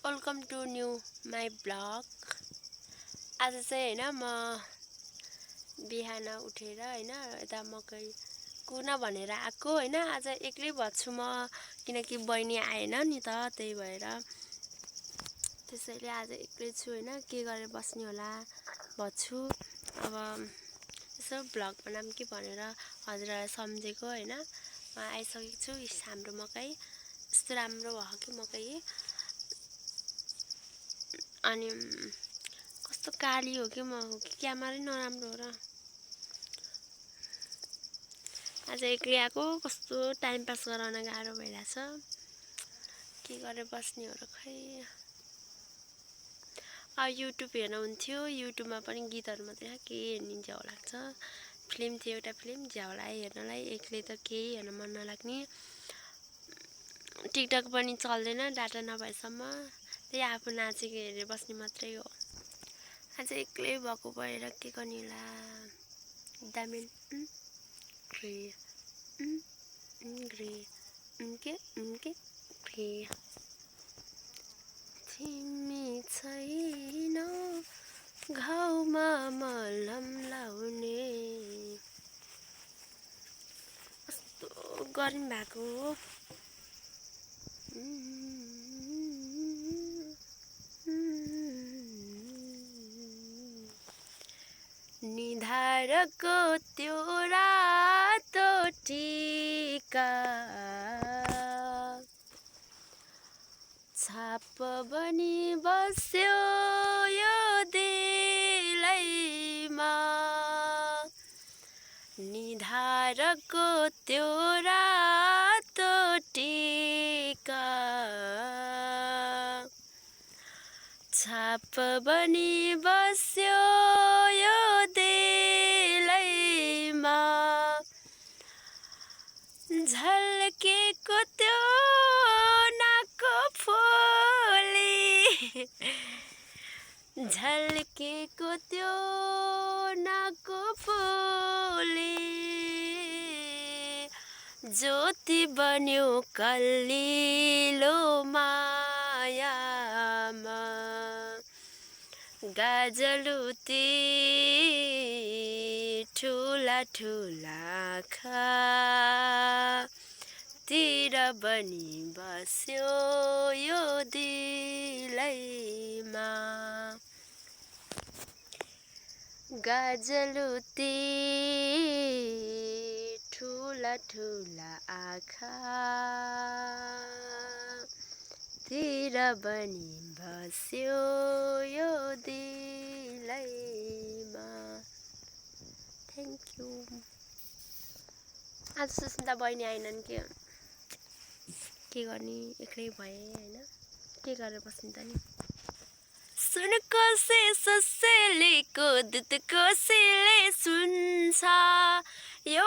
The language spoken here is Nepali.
Welcome to new my blog. आज चाहिँ होइन म बिहान उठेर होइन यता मकै कुन भनेर आएको होइन। आज एक्लै बस्छु म किनकि बहिनी आएन नि त, त्यही भएर त्यसैले आज एक्लै छु होइन। के गरेर बस्ने होला भन्छु। अब यसो ब्लग बनाऊँ कि भनेर हजुरलाई सम्झेको होइन। म आइसकेको छु। हाम्रो मकै यस्तो राम्रो भयो कि मकै, अनि कस्तो काली हो कि म हो कि क्यामेरै नराम्रो हो र। आज एक्लै आएको, कस्तो टाइम पास गराउन गाह्रो भइरहेछ। के गरेर बस्ने हो र खै। युट्युब हेर्नुहुन्थ्यो, युट्युबमा पनि गीतहरू मात्रै के हेर्ने झ्याउ लाग्छ। फिल्म थियो, एउटा फिल्म झ्याउ लाग्यो हेर्नलाई। एक्लै त केही हेर्न मन नलाग्ने। टिकटक पनि चल्दैन डाटा नभएसम्म, त्यही आफू नाचेको हेरेर बस्ने मात्रै हो। आज एक्लै भएको भएर के गर्ने होला। दामी ग्रे ग्रे के ग्रे। तिमी छैनौ घाउमा मलम लाउने, कस्तो गर्मी भएको हो। निधारको त्यो रातो टीका छाप बनी बस्यो यो दिलैमा। निधारको त्यो रातो टीका छाप बनी बस्यो यो दिलैमा। झल्केको त्यो नाकको फुली, झल्केको त्यो नाकको फुली, ज्योति बन्यो कल्लिलो मायामा। गाजलुती ठुला ठुला आँखा तिर बनी बस्यो यो दिलैमा। गाजलुती ठुला ठुला आँखा तिर बनी बस्यो यो दिलैमा। Thank you. आज सुस्मिता बहिनी आएनन् के गर्ने, एक्लै भएँ होइन। के गरेर बस्ने त नि। सुनको से ससेलीको दुध कोसीले सुन्छ, यो